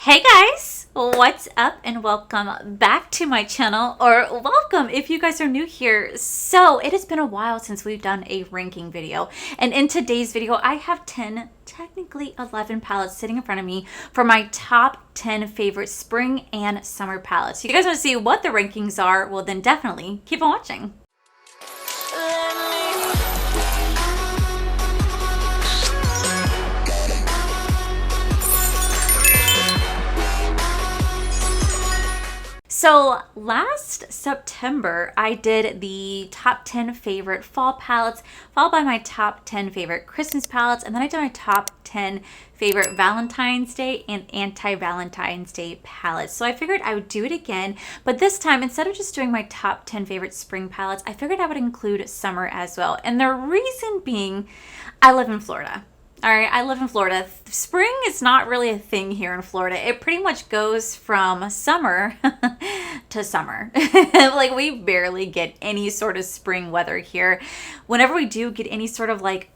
Hey guys, what's up and welcome back to my channel, or welcome if you guys are new here. So it has been a while since we've done a ranking video, and in today's video I have 10, technically 11 palettes sitting in front of me for my top 10 favorite spring and summer palettes. If you guys want to see what the rankings are, well then definitely keep on watching. So last September, I did the top 10 favorite fall palettes, followed by my top 10 favorite Christmas palettes, and then I did my top 10 favorite Valentine's Day and anti-Valentine's Day palettes. So I figured I would do it again, but this time, instead of just doing my top 10 favorite spring palettes, I figured I would include summer as well. And the reason being, I live in Florida. All right, I live in Florida. Spring is not really a thing here in Florida. It pretty much goes from summer to summer. Like, we barely get any sort of spring weather here. Whenever we do get any sort of like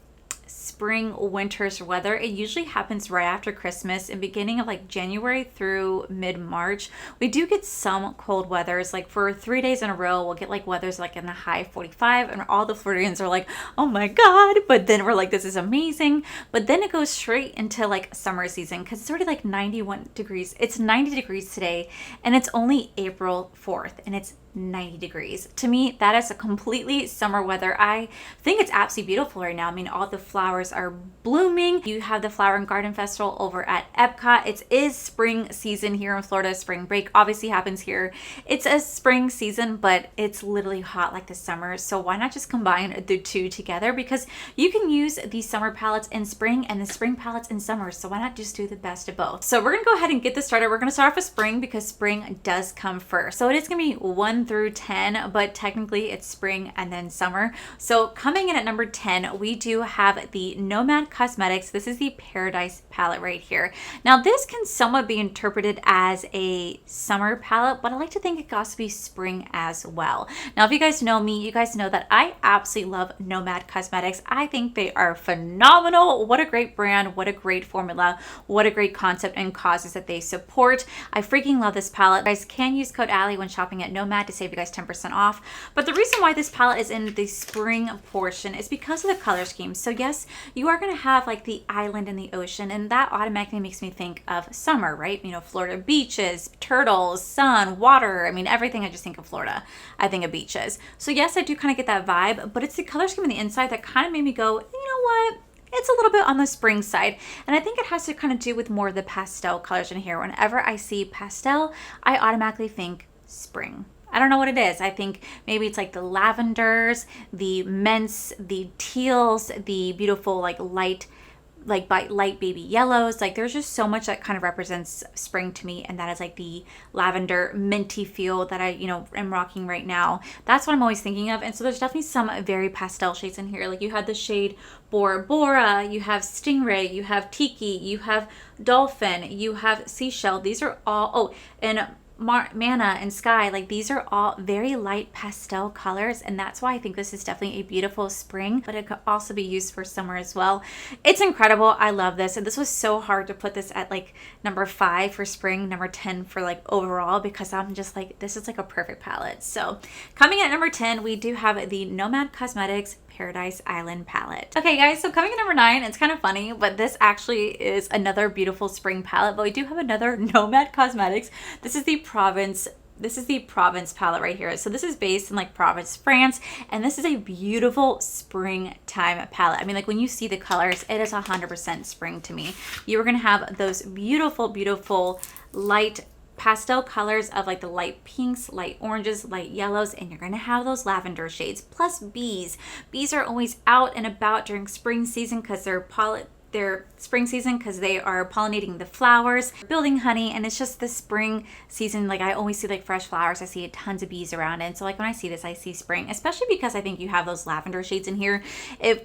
spring winter's weather, it usually happens right after Christmas and beginning of like January through mid-March. We do get some cold weathers, like for 3 days in a row we'll get like weathers like in the high 45, and all the Floridians are like, oh my god, but then we're like, this is amazing. But then it goes straight into like summer season because it's already like 91 degrees. It's 90 degrees today and it's only April 4th and it's 90 degrees. To me, that is a completely summer weather. I think it's absolutely beautiful right now. I mean, all the flowers are blooming. You have the Flower and Garden Festival over at Epcot. It is spring season here in Florida. Spring break obviously happens here. It's a spring season, but it's literally hot like the summer. So why not just combine the two together? Because you can use these summer palettes in spring and the spring palettes in summer. So why not just do the best of both? So we're gonna go ahead and get this started. We're gonna start off with spring because spring does come first. So it is gonna be 1 through 10, but technically it's spring and then summer. So coming in at number 10, we do have the Nomad Cosmetics. This is the Paradise palette right here. Now this can somewhat be interpreted as a summer palette, but I like to think it can also be spring as well. Now if you guys know me, you guys know that I absolutely love Nomad Cosmetics. I think they are phenomenal. What a great brand, what a great formula, what a great concept and causes that they support. I freaking love this palette. You guys can use code Allie when shopping at Nomad to save you guys 10% off. But the reason why this palette is in the spring portion is because of the color scheme. So yes, you are going to have like the island and the ocean, and that automatically makes me think of summer, right? You know, Florida beaches, turtles, sun, water. I mean, everything. I just think of Florida. I think of beaches. So yes, I do kind of get that vibe, but it's the color scheme on the inside that kind of made me go, you know what? It's a little bit on the spring side, and I think it has to kind of do with more of the pastel colors in here. Whenever I see pastel, I automatically think spring. I don't know what it is. I think maybe it's like the lavenders, the mints, the teals, the beautiful like light baby yellows. Like there's just so much that kind of represents spring to me, and that is like the lavender minty feel that I am rocking right now. That's what I'm always thinking of. And so there's definitely some very pastel shades in here. Like you have the shade Bora Bora, you have Stingray, you have Tiki, you have Dolphin, you have Seashell. These are all and Manna and Sky. Like these are all very light pastel colors, and that's why I think this is definitely a beautiful spring, but it could also be used for summer as well. It's incredible. I love this, and this was so hard to put this at like number 5 for spring, number 10 for like overall, because I'm just like, this is like a perfect palette. So coming in at number 10, we do have the Nomad Cosmetics Paradise Island palette. Okay guys, so coming in number 9, it's kind of funny, but this actually is another beautiful spring palette, but we do have another Nomad Cosmetics. This is the Provence palette right here. So this is based in like Provence, France, and this is a beautiful springtime palette. I mean, like when you see the colors, it is 100% spring to me. You are gonna have those beautiful light pastel colors of like the light pinks, light oranges, light yellows, and you're gonna have those lavender shades, plus bees. Bees are always out and about during spring season because they're spring season because they are pollinating the flowers, building honey, and it's just the spring season. Like I always see like fresh flowers. I see tons of bees around, and so like when I see this, I see spring, especially because I think you have those lavender shades in here.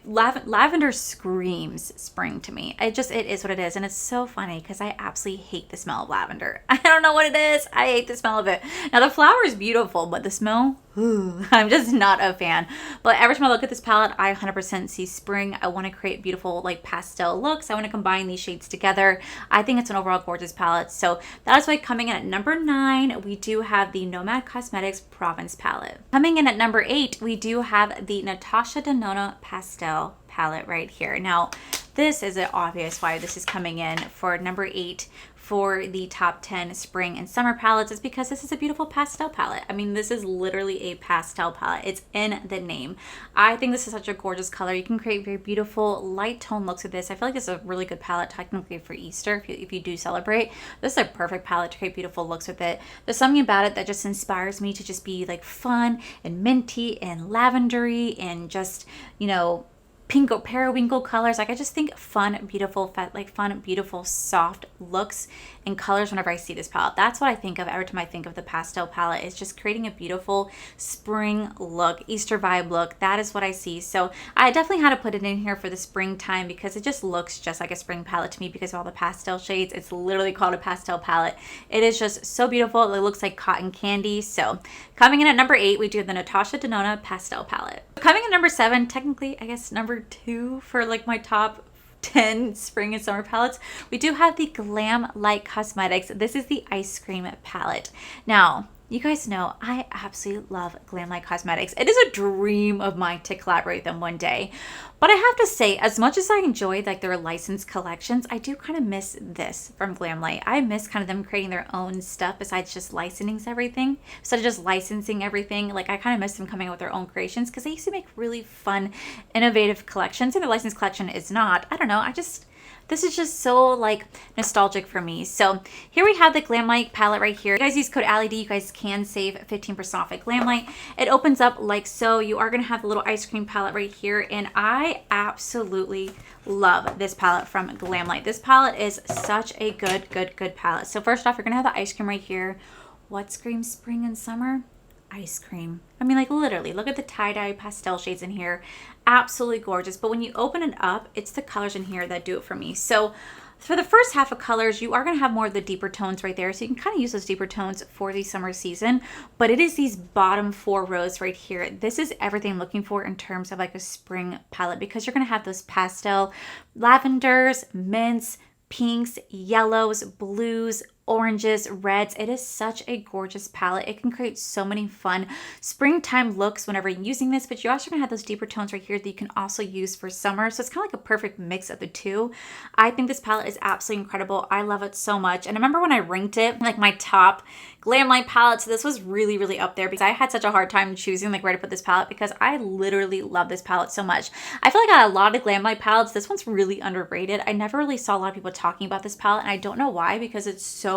Lavender screams spring to me. It is what it is, and it's so funny because I absolutely hate the smell of lavender. I don't know what it is. I hate the smell of it. Now the flower is beautiful, but the smell, I'm just not a fan. But every time I look at this palette, I 100% see spring. I want to create beautiful like pastel looks. I want to combine these shades together. I think it's an overall gorgeous palette. So that is why coming in at number 9, we do have the Nomad Cosmetics Provence palette. Coming in at number 8, we do have the Natasha Denona Pastel palette right here. Now, this is an obvious why this is coming in for number 8 for the top 10 spring and summer palettes, is because this is a beautiful pastel palette. I mean, this is literally a pastel palette. It's in the name. I think this is such a gorgeous color. You can create very beautiful light tone looks with this. I feel like this is a really good palette technically for Easter if you do celebrate. This is a perfect palette to create beautiful looks with it. There's something about it that just inspires me to just be like fun and minty and lavendery and just, you know, pink or periwinkle colors. Like, I just think fun, beautiful, beautiful, soft looks and colors whenever I see this palette. That's what I think of every time I think of the pastel palette. It's just creating a beautiful spring look, Easter vibe look. That is what I see. So I definitely had to put it in here for the springtime because it just looks just like a spring palette to me because of all the pastel shades. It's literally called a pastel palette. It is just so beautiful. It looks like cotton candy. So coming in at number 8, we do have the Natasha Denona Pastel palette. Coming in at number 7, technically, I guess number 2 for like my top 10 spring and summer palettes, we do have the Glamlight Cosmetics. This is the ice cream palette. Now, you guys know I absolutely love Glamlight Cosmetics. It is a dream of mine to collaborate with them one day. But I have to say, as much as I enjoy like their licensed collections, I do kind of miss this from Glamlight. I miss kind of them creating their own stuff besides just licensing everything. Instead of just licensing everything, like I kind of miss them coming up with their own creations because they used to make really fun, innovative collections. And their licensed collection is not. I don't know. This is just so like nostalgic for me. So here we have the Glamlight palette right here. You guys use code AllieD, you guys can save 15% off at Glamlight. It opens up like so. You are gonna have the little ice cream palette right here. And I absolutely love this palette from Glamlight. This palette is such a good palette. So first off, you're gonna have the ice cream right here. What screams spring and summer? Ice cream. I mean, like literally, look at the tie-dye pastel shades in here. Absolutely gorgeous. But when you open it up, it's the colors in here that do it for me. So for the first half of colors, you are going to have more of the deeper tones right there. So you can kind of use those deeper tones for the summer season. But it is these bottom 4 rows right here. This is everything I'm looking for in terms of like a spring palette because you're going to have those pastel lavenders, mints, pinks, yellows, blues, oranges, reds. It is such a gorgeous palette. It can create so many fun springtime looks whenever you're using this, but you're also gonna have those deeper tones right here that you can also use for summer. So it's kind of like a perfect mix of the two. I think this palette is absolutely incredible. I love it so much. And I remember when I ranked it, like my top Glamlight palettes, this was really up there because I had such a hard time choosing like where to put this palette because I literally love this palette so much. I feel like out of a lot of Glamlight palettes, this one's really underrated. I never really saw a lot of people talking about this palette and I don't know why because it's so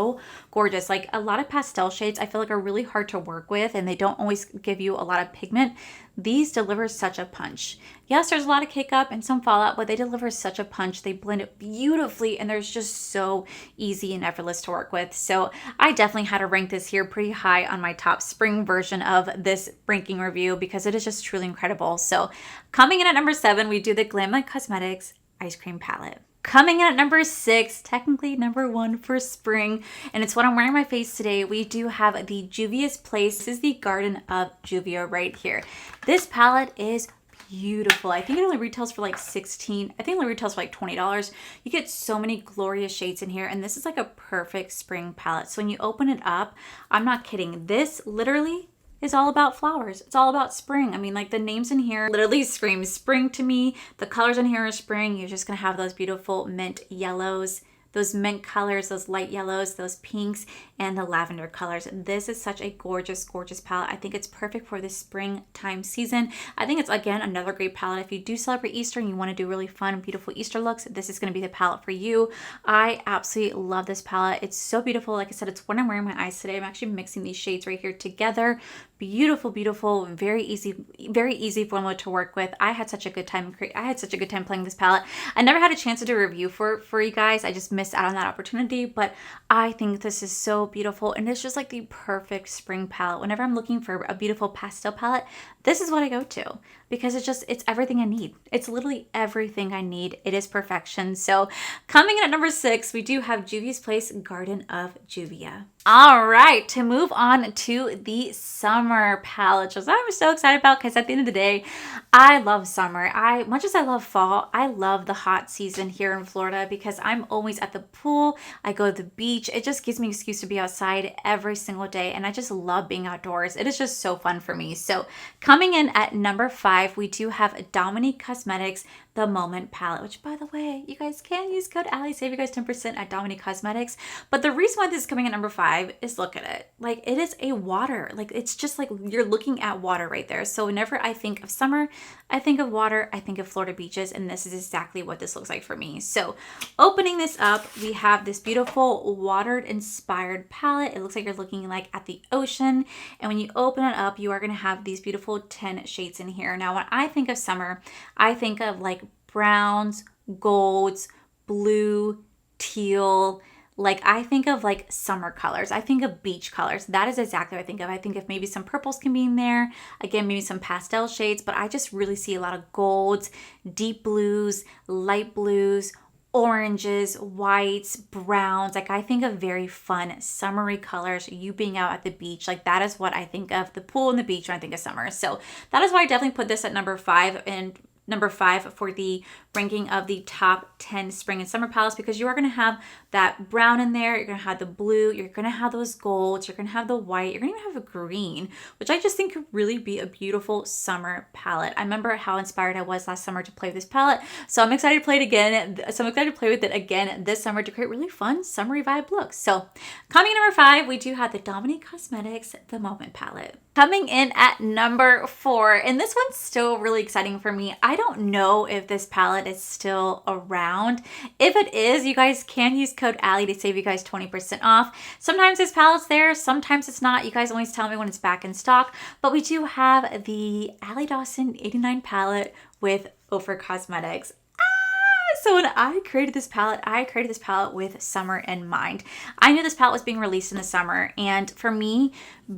gorgeous. Like a lot of pastel shades I feel like are really hard to work with and they don't always give you a lot of pigment. These deliver such a punch. Yes, there's a lot of cake up and some fallout, but they deliver such a punch. They blend it beautifully and they're just so easy and effortless to work with. So I definitely had to rank this here pretty high on my top spring version of this ranking review because it is just truly incredible. So coming in at number 7, we do the Glamlight Cosmetics Ice Cream Palette. Coming in at number 6, technically number 1 for spring, and it's what I'm wearing on my face today. We do have the Juvias Place. This is the Garden of Juvia right here. This palette is beautiful. I think it only retails for like $16. I think it only retails for like $20. You get so many glorious shades in here, and this is like a perfect spring palette. So when you open it up, I'm not kidding. This literally is all about flowers. It's all about spring. I mean, like the names in here literally scream spring to me. The colors in here are spring. You're just gonna have those beautiful mint yellows, those mint colors, those light yellows, those pinks, and the lavender colors. This is such a gorgeous palette. I think it's perfect for the springtime season. I think it's, again, another great palette. If you do celebrate Easter and you want to do really fun, beautiful Easter looks, this is going to be the palette for you. I absolutely love this palette. It's so beautiful. Like I said, it's what I'm wearing my eyes today. I'm actually mixing these shades right here together. Beautiful, very easy formula to work with. I had such a good time playing this palette. I never had a chance to do a review for you guys. I just missed out on that opportunity, but I think this is so beautiful and it's just like the perfect spring palette. Whenever I'm looking for a beautiful pastel palette, this is what I go to because it's everything I need. It's literally everything I need. It is perfection. So coming in at number 6, we do have Juvias Place Garden of Juvia. All right, to move on to the summer palette, which I'm so excited about because at the end of the day, I love summer. Much as I love fall, I love the hot season here in Florida because I'm always at the pool. I go to the beach. It just gives me an excuse to be outside every single day, and I just love being outdoors. It is just so fun for me. So coming in at number 5, we do have Dominique Cosmetics The Moment palette, which by the way, you guys can use code Allie, save you guys 10% at Dominique Cosmetics. But the reason why this is coming at number 5 is look at it. Like it is a water. Like it's just like you're looking at water right there. So whenever I think of summer, I think of water, I think of Florida beaches, and this is exactly what this looks like for me. So opening this up, we have this beautiful water inspired palette. It looks like you're looking like at the ocean. And when you open it up, you are going to have these beautiful 10 shades in here. Now, when I think of summer, I think of like browns, golds, blue, teal. Like I think of like summer colors. I think of beach colors. That is exactly what I think of. I think of maybe some purples can be in there. Again, maybe some pastel shades, but I just really see a lot of golds, deep blues, light blues, oranges, whites, browns. Like I think of very fun summery colors, you being out at the beach. Like that is what I think of, the pool and the beach when I think of summer. So that is why I definitely put this at number 5 and number 5 for the ranking of the top 10 spring and summer palettes, because you are going to have that brown in there, you're going to have the blue, you're going to have those golds, you're going to have the white, you're going to even have a green, which I just think could really be a beautiful summer palette. I remember how inspired I was last summer to play with this palette, so I'm excited to play it again. So I'm excited to play with it again this summer to create really fun summery vibe looks. So coming in number 5, we do have the Dominique Cosmetics The Moment palette. Coming in at number 4, and this one's still really exciting for me. I don't know if this palette is still around. If it is, you guys can use code Allie to save you guys 20% off. Sometimes this palette's there, sometimes it's not. You guys always tell me when it's back in stock, but we do have the Allie Dawson 89 palette with Ofra Cosmetics. So when I created this palette with summer in mind. I knew this palette was being released in the summer, and for me,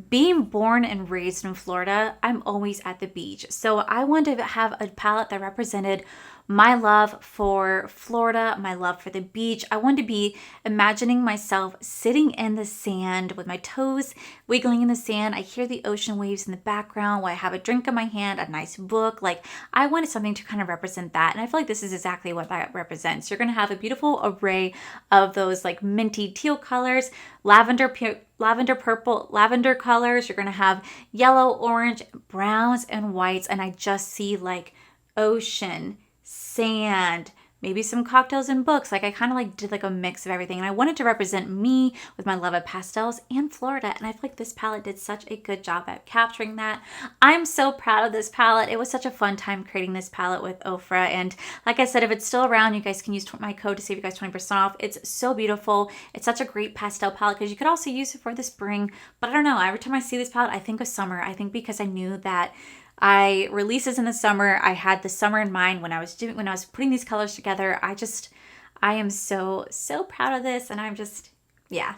being born and raised in Florida, I'm always at the beach. So I wanted to have a palette that represented my love for Florida, my love for the beach. I wanted to be imagining myself sitting in the sand with my toes wiggling in the sand. I hear the ocean waves in the background while I have a drink in my hand, a nice book. Like I wanted something to kind of represent that. And I feel like this is exactly what that represents. You're going to have a beautiful array of those like minty teal colors, lavender purple, lavender colors. You're going to have yellow, orange, browns, and whites. And I just see like ocean, sand, maybe some cocktails and books. Like I kind of like did like a mix of everything. And I wanted to represent me with my love of pastels and Florida. And I feel like this palette did such a good job at capturing that. I'm so proud of this palette. It was such a fun time creating this palette with Ofra. And like I said, if it's still around, you guys can use my code to save you guys 20% off. It's so beautiful. It's such a great pastel palette because you could also use it for the spring. But I don't know, every time I see this palette, I think of summer. I think because I knew that I releases in the summer. I had the summer in mind when I was putting these colors together. I am so proud of this, and I'm just, yeah.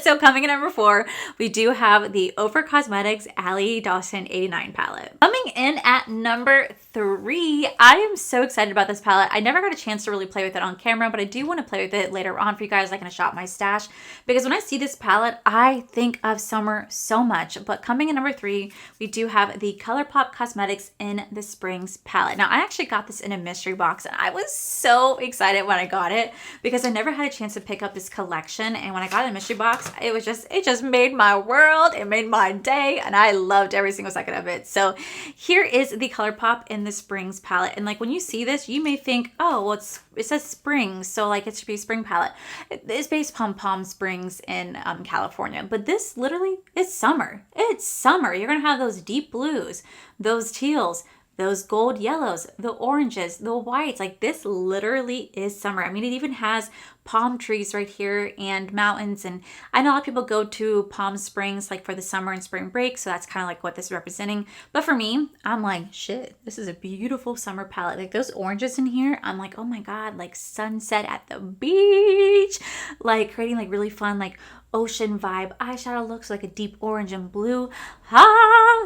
So coming in number 4, we do have the Ofra Cosmetics Allie Dawson 89 palette. Coming in at number 3, I am so excited about this palette. I never got a chance to really play with it on camera, but I do want to play with it later on for you guys, like in a shop my stash, because when I see this palette, I think of summer so much. But coming in number 3, we do have the Colourpop Cosmetics in the Springs palette. Now, I actually got this in a mystery box, and I was so excited when I got it because I never had a chance to pick up this collection. And when I got it in a mystery box, it just made my world. It made my day, and I loved every single second of it. So here is the Colourpop in the Springs palette. And like when you see this, you may think, oh, well, it says Springs, so like it should be a spring palette. It's based upon Palm Springs in California, but this literally is summer. It's summer. You're gonna have those deep blues, those teals, those gold yellows, the oranges, the whites. Like this literally is summer. I mean, it even has palm trees right here and mountains. And I know a lot of people go to Palm Springs like for the summer and spring break, so that's kind of like what this is representing. But for me, I'm like, shit, this is a beautiful summer palette. Like those oranges in here, I'm like, oh my God, like sunset at the beach, like creating like really fun like ocean vibe eyeshadow looks, like a deep orange and blue.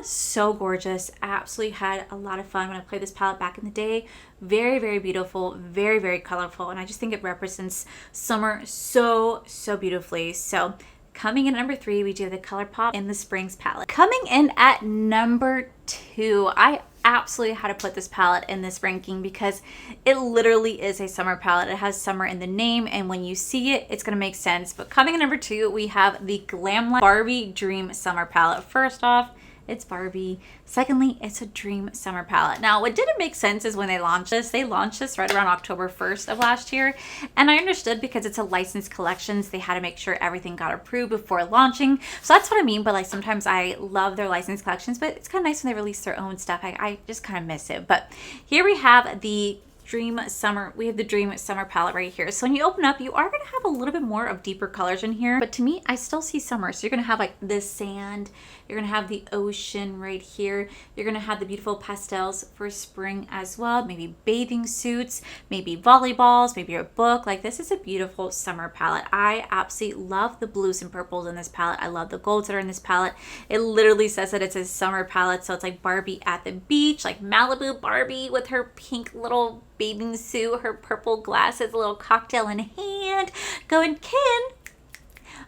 So gorgeous. Absolutely had a lot of fun when I played this palette back in the day. Very, very beautiful, very, very colorful, and I just think it represents summer so beautifully. So coming in at number 3, we do the Colourpop in the Springs palette. Coming in at number 2, I absolutely had to put this palette in this ranking because it literally is a summer palette. It has summer in the name, and when you see it, it's going to make sense. But coming in number 2, we have the Glamlight Barbie Dream Summer Palette. First off, it's Barbie. Secondly, it's a dream summer palette. Now, what didn't make sense is when they launched this right around October 1st of last year. And I understood because it's a licensed collections, they had to make sure everything got approved before launching. So that's what I mean. But like sometimes I love their licensed collections, but it's kind of nice when they release their own stuff. I just kind of miss it. But here we have the Dream Summer. We have the Dream Summer palette right here. So when you open up, you are going to have a little bit more of deeper colors in here. But to me, I still see summer. So you're going to have like the sand. You're going to have the ocean right here. You're going to have the beautiful pastels for spring as well. Maybe bathing suits, maybe volleyballs, maybe your book. Like this is a beautiful summer palette. I absolutely love the blues and purples in this palette. I love the golds that are in this palette. It literally says that it's a summer palette. So it's like Barbie at the beach, like Malibu Barbie with her pink little bathing suit, her purple glasses, a little cocktail in hand, going, Ken,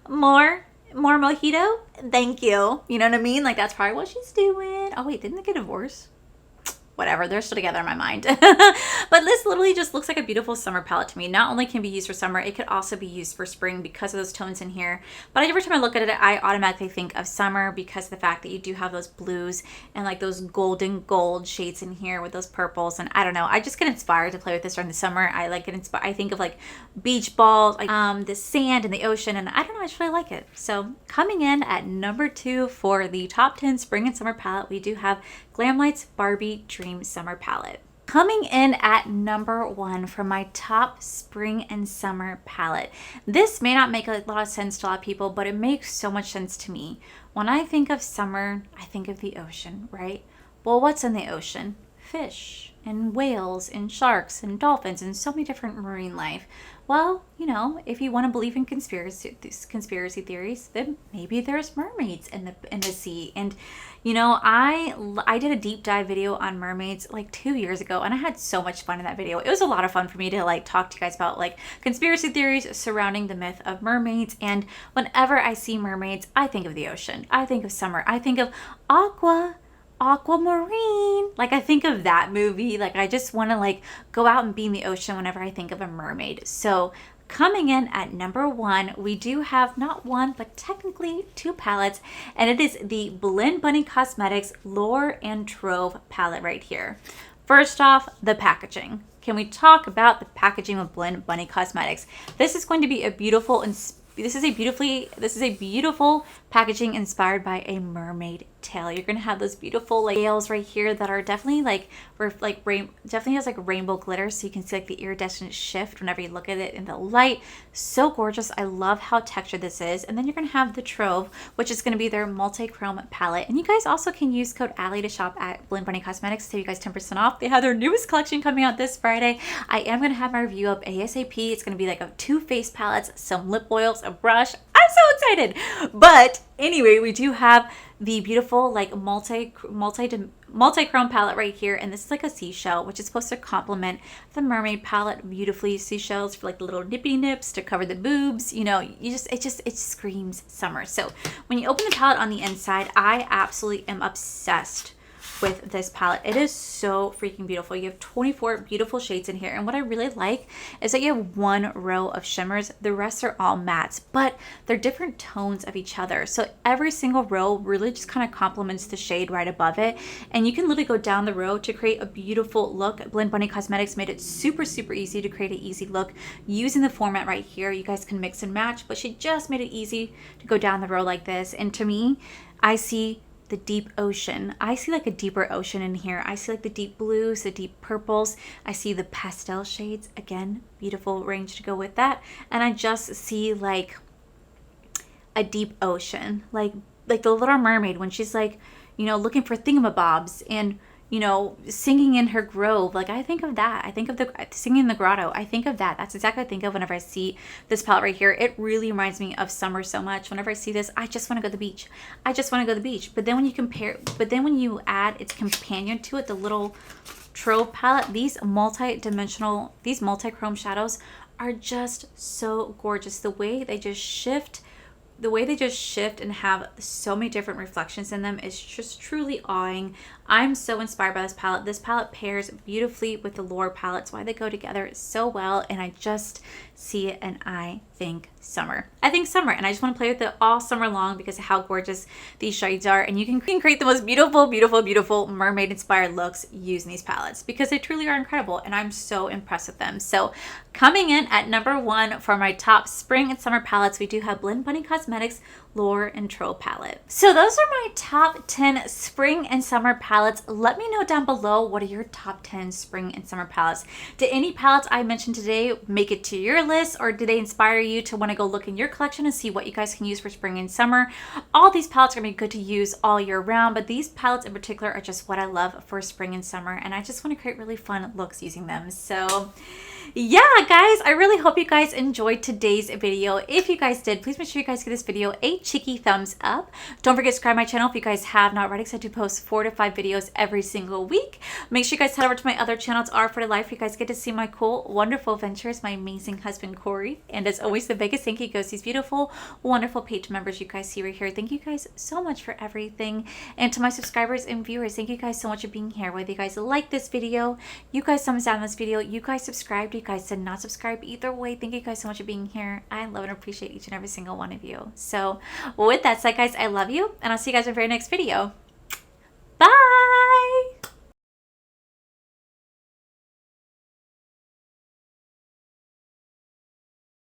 more mojito? Thank you. You know what I mean? Like that's probably what she's doing. Oh wait, didn't they get divorced? Whatever, they're still together in my mind. But this literally just looks like a beautiful summer palette to me. Not only can be used for summer, it could also be used for spring because of those tones in here. But every time I look at it, I automatically think of summer because of the fact that you do have those blues and like those golden gold shades in here with those purples. And I don't know, I just get inspired to play with this during the summer. I like get inspired. I think of like beach balls, like the sand and the ocean, and I don't know, I just really like it. So coming in at number 2 for the top 10 spring and summer palette, we do have Glamlight's Barbie Dream Summer Palette. Coming in at number 1 for my top spring and summer palette. This may not make a lot of sense to a lot of people, but it makes so much sense to me. When I think of summer, I think of the ocean, right? Well, what's in the ocean? Fish and whales and sharks and dolphins and so many different marine life. Well, you know, if you want to believe in conspiracy theories, then maybe there's mermaids in the sea. And you know, I did a deep dive video on mermaids like 2 years ago, and I had so much fun in that video. It was a lot of fun for me to like talk to you guys about like conspiracy theories surrounding the myth of mermaids. And whenever I see mermaids, I think of the ocean. I think of summer. I think of aquamarine. Like I think of that movie. Like I just want to like go out and be in the ocean whenever I think of a mermaid. So coming in at number 1, we do have not one, but technically 2 palettes, and it is the Blend Bunny Cosmetics Lure and Trove palette right here. First off, the packaging. Can we talk about the packaging of Blend Bunny Cosmetics? This is going to be a beautiful this is a beautiful packaging inspired by a mermaid tail. You're gonna have those beautiful like scales right here that are definitely definitely has like rainbow glitter, so you can see like the iridescent shift whenever you look at it in the light. So gorgeous. I love how textured this is. And then you're gonna have the Trove, which is gonna be their multi-chrome palette. And you guys also can use code Allie to shop at Blend Bunny Cosmetics to save you guys 10% off. They have their newest collection coming out this Friday. I am gonna have my review up ASAP. It's gonna be like 2 face palettes, some lip oils, a brush. I'm so excited. But anyway, we do have the beautiful like multi-chrome palette right here, and this is like a seashell, which is supposed to complement the mermaid palette beautifully. Seashells for like the little nippy nips to cover the boobs. You know, it screams summer. So when you open the palette on the inside, I absolutely am obsessed with this palette. It is so freaking beautiful. You have 24 beautiful shades in here, and what I really like is that you have 1 row of shimmers. The rest are all mattes, but they're different tones of each other, so every single row really just kind of complements the shade right above it, and you can literally go down the row to create a beautiful look. Blend Bunny Cosmetics made it super easy to create an easy look using the format right here. You guys can mix and match, but she just made it easy to go down the row like this. And to me, I see the deep ocean. I see like a deeper ocean in here. I see like the deep blues, the deep purples. I see the pastel shades. Again, beautiful range to go with that. And I just see like a deep ocean, like the Little Mermaid when she's like, you know, looking for thingamabobs and, you know, singing in her grove. Like I think of that. I think of the singing in the grotto. I think of that. That's exactly what I think of whenever I see this palette right here. It really reminds me of summer so much. Whenever I see this, I just want to go to the beach. I just want to go to the beach. But then when you add its companion to it, the little Trove palette, these multi-chrome shadows are just so gorgeous. The way they just shift and have so many different reflections in them is just truly awing. I'm so inspired by this palette. This palette pairs beautifully with the Lure palette. It's why they go together so well, and I just see it and I think summer. I think summer, and I just want to play with it all summer long because of how gorgeous these shades are. And you can create the most beautiful, beautiful, beautiful mermaid inspired looks using these palettes because they truly are incredible, and I'm so impressed with them. So coming in at number 1 for my top spring and summer palettes, we do have Blend Bunny Cosmetics Lure and Trove palette. So those are my top 10 spring and summer palettes. Let me know down below, what are your top 10 spring and summer palettes? Did any palettes I mentioned today make it to your list, or did they inspire you to want to go look in your collection and see what you guys can use for spring and summer? All these palettes are going to be good to use all year round, but these palettes in particular are just what I love for spring and summer, and I just want to create really fun looks using them. So yeah, guys, I really hope you guys enjoyed today's video. If you guys did, please make sure you guys give this video a cheeky thumbs up. Don't forget to subscribe to my channel if you guys have not already, because I do post 4 to 5 videos every single week. Make sure you guys head over to my other channel. It's Ofra Life. You guys get to see my cool, wonderful adventures, my amazing husband, Corey. And as always, the biggest thank you goes to these beautiful, wonderful page members you guys see right here. Thank you guys so much for everything. And to my subscribers and viewers, thank you guys so much for being here. Whether you guys like this video, you guys thumbs down this video, you guys subscribed, you guys did not subscribe, either way, thank you guys so much for being here. I love and appreciate each and every single one of you. So with that said, guys, I love you, and I'll see you guys in the very next video.